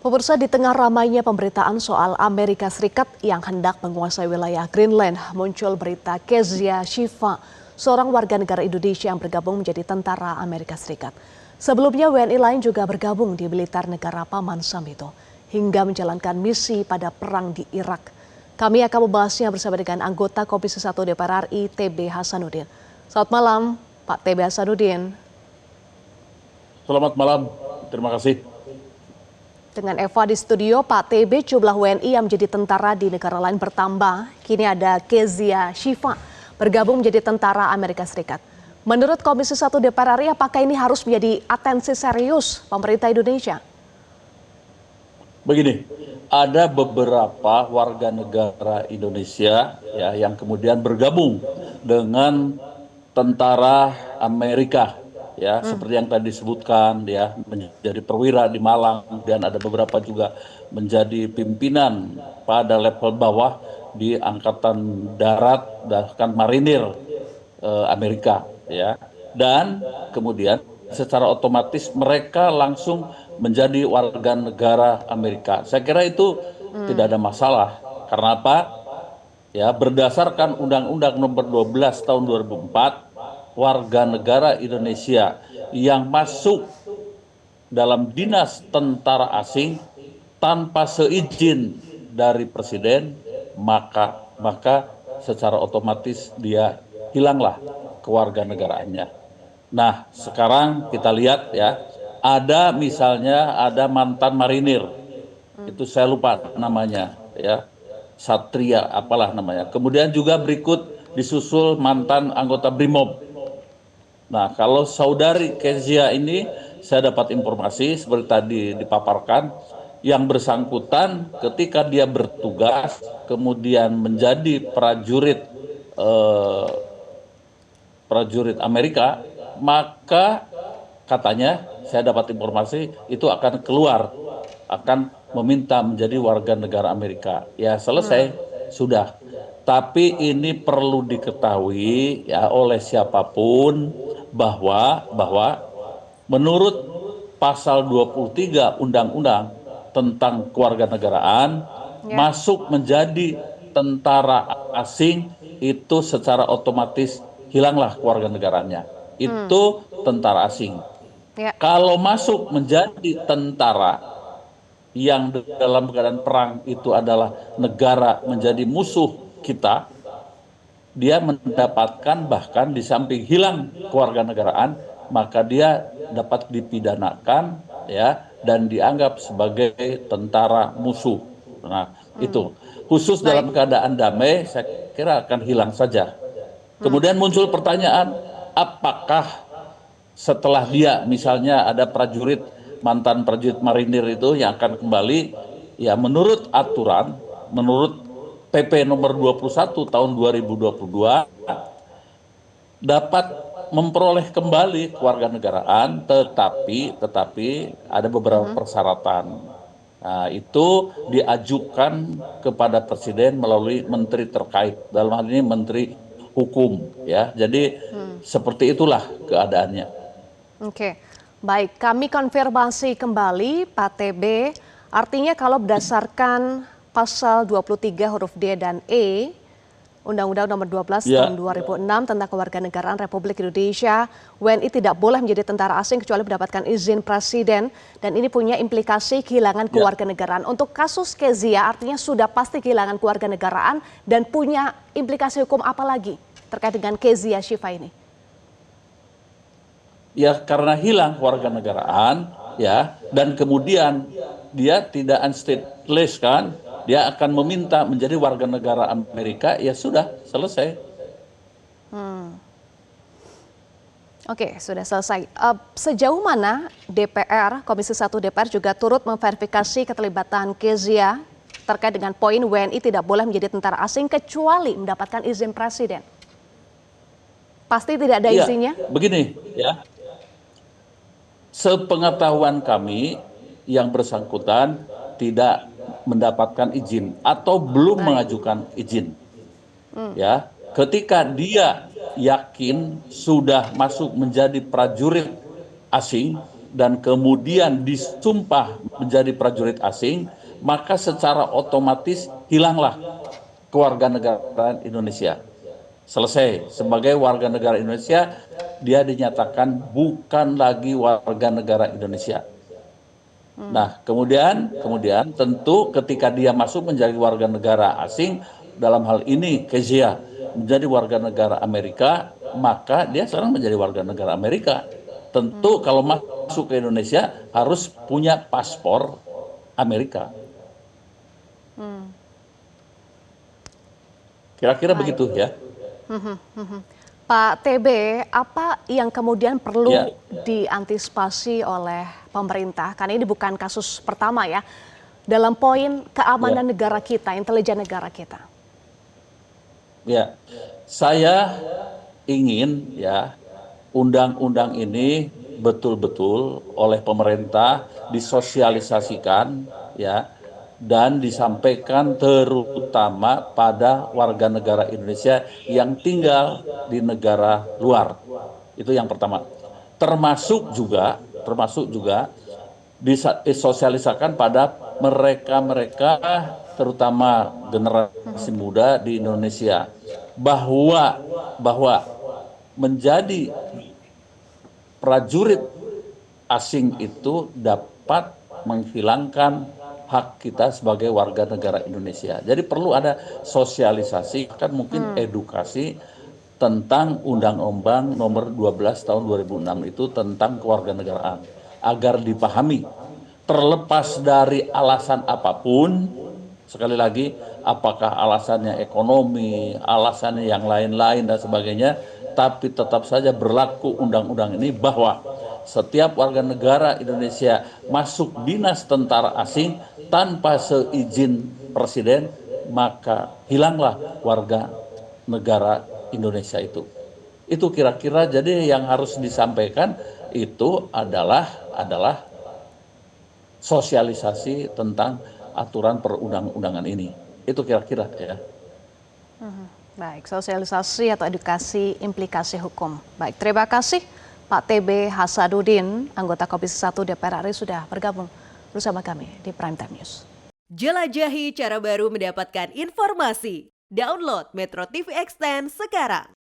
Pemirsa, di tengah ramainya pemberitaan soal Amerika Serikat yang hendak menguasai wilayah Greenland, muncul berita Kezia Shiva, seorang warga negara Indonesia yang bergabung menjadi tentara Amerika Serikat. Sebelumnya WNI lain juga bergabung di militer negara Paman Sam itu, hingga menjalankan misi pada perang di Irak. Kami akan membahasnya bersama dengan anggota Komisi 1 DPR RI TB Hasanuddin. Selamat malam, Pak TB Hasanuddin. Selamat malam, terima kasih. Dengan Eva di studio, Pak TB, jumlah WNI yang menjadi tentara di negara lain bertambah. Kini ada Kezia Shiva bergabung menjadi tentara Amerika Serikat. Menurut Komisi 1 DPR RI, apakah ini harus menjadi atensi serius pemerintah Indonesia? Begini, ada beberapa warga negara Indonesia ya yang kemudian bergabung dengan tentara Amerika. Ya, seperti yang tadi disebutkan, ya, menjadi perwira di Malang, dan ada beberapa juga menjadi pimpinan pada level bawah di Angkatan Darat, bahkan Marinir Amerika, ya. Dan kemudian secara otomatis mereka langsung menjadi warga negara Amerika. Saya kira itu tidak ada masalah. Karena apa? Ya, berdasarkan Undang-Undang Nomor 12 Tahun 2004, warga negara Indonesia yang masuk dalam dinas tentara asing tanpa seizin dari presiden, maka secara otomatis dia hilanglah kewarganegaraannya. Nah, sekarang kita lihat ya, ada misalnya ada mantan marinir, itu saya lupa namanya ya, Satria apalah namanya. Kemudian juga berikut disusul mantan anggota Brimob. Nah, kalau saudari Kezia ini, saya dapat informasi seperti tadi dipaparkan, yang bersangkutan ketika dia bertugas, kemudian menjadi prajurit Amerika, maka katanya, saya dapat informasi, itu akan keluar, akan meminta menjadi warga negara Amerika. Ya, selesai, sudah. Tapi ini perlu diketahui ya oleh siapapun bahwa menurut pasal 23 Undang-Undang tentang kewarganegaraan, masuk menjadi tentara asing itu secara otomatis hilanglah kewarganegaraannya. Itu tentara asing. Ya. Kalau masuk menjadi tentara yang dalam keadaan perang itu adalah negara menjadi musuh kita, dia mendapatkan bahkan di samping hilang kewarganegaraan, maka dia dapat dipidanakan ya dan dianggap sebagai tentara musuh. Nah, itu khusus dalam keadaan damai saya kira akan hilang saja. Kemudian muncul pertanyaan, apakah setelah dia misalnya ada mantan prajurit marinir itu yang akan kembali, ya menurut aturan, menurut PP nomor 21 tahun 2022 dapat memperoleh kembali kewarganegaraan, tetapi ada beberapa persyaratan. Nah, itu diajukan kepada presiden melalui menteri terkait, dalam hal ini menteri hukum, ya. Jadi seperti itulah keadaannya. Oke, baik. Kami konfirmasi kembali, Pak TB. Artinya kalau berdasarkan pasal 23 huruf D dan E, Undang-Undang Nomor 12 Tahun 2006 tentang Kewarganegaraan Republik Indonesia, WNI tidak boleh menjadi tentara asing kecuali mendapatkan izin presiden, dan ini punya implikasi kehilangan kewarganegaraan. Untuk kasus Kezia artinya sudah pasti kehilangan kewarganegaraan dan punya implikasi hukum apa lagi terkait dengan Kezia Shiva ini? Ya, karena hilang kewarganegaraan ya, dan kemudian dia tidak unstateless kan, dia akan meminta menjadi warga negara Amerika, ya sudah selesai. Oke, sudah selesai. Sejauh mana DPR, Komisi 1 DPR juga turut memverifikasi keterlibatan Kezia terkait dengan poin WNI tidak boleh menjadi tentara asing kecuali mendapatkan izin presiden? Pasti tidak ada izinnya? Begini ya, sepengetahuan kami yang bersangkutan tidak mendapatkan izin atau belum mengajukan izin. Ya, ketika dia yakin sudah masuk menjadi prajurit asing, dan kemudian disumpah menjadi prajurit asing, maka secara otomatis hilanglah kewarganegaraan Indonesia. Selesai, sebagai warga negara Indonesia, dia dinyatakan bukan lagi warga negara Indonesia. Nah, kemudian tentu ketika dia masuk menjadi warga negara asing, dalam hal ini Kezia menjadi warga negara Amerika, maka dia sekarang menjadi warga negara Amerika. Tentu kalau masuk ke Indonesia harus punya paspor Amerika. Kira-kira begitu ya. Pak TB, apa yang kemudian perlu Ya. diantisipasi oleh pemerintah? Karena ini bukan kasus pertama ya, dalam poin keamanan negara kita, intelijen negara kita. Ya, saya ingin ya undang-undang ini betul-betul oleh pemerintah disosialisasikan ya dan disampaikan terutama pada warga negara Indonesia yang tinggal di negara luar. Itu yang pertama. Termasuk juga disosialisasikan pada mereka-mereka terutama generasi muda di Indonesia bahwa menjadi prajurit asing itu dapat menghilangkan hak kita sebagai warga negara Indonesia. Jadi perlu ada sosialisasi, kan mungkin edukasi tentang Undang-Undang Nomor 12 Tahun 2006 itu tentang kewarganegaraan agar dipahami. Terlepas dari alasan apapun, sekali lagi, apakah alasannya ekonomi, alasannya yang lain-lain dan sebagainya, tapi tetap saja berlaku undang-undang ini bahwa setiap warga negara Indonesia masuk dinas tentara asing tanpa seizin presiden, maka hilanglah warga negara Indonesia itu. Itu kira-kira jadi yang harus disampaikan itu adalah sosialisasi tentang aturan perundang-undangan ini. Itu kira-kira ya. Baik, sosialisasi atau edukasi implikasi hukum. Baik, terima kasih Pak TB Hasaduddin, anggota Komisi 1 DPR RI sudah bergabung bersama kami di Prime Time News. Jelajahi cara baru mendapatkan informasi. Download Metro TV Extend sekarang.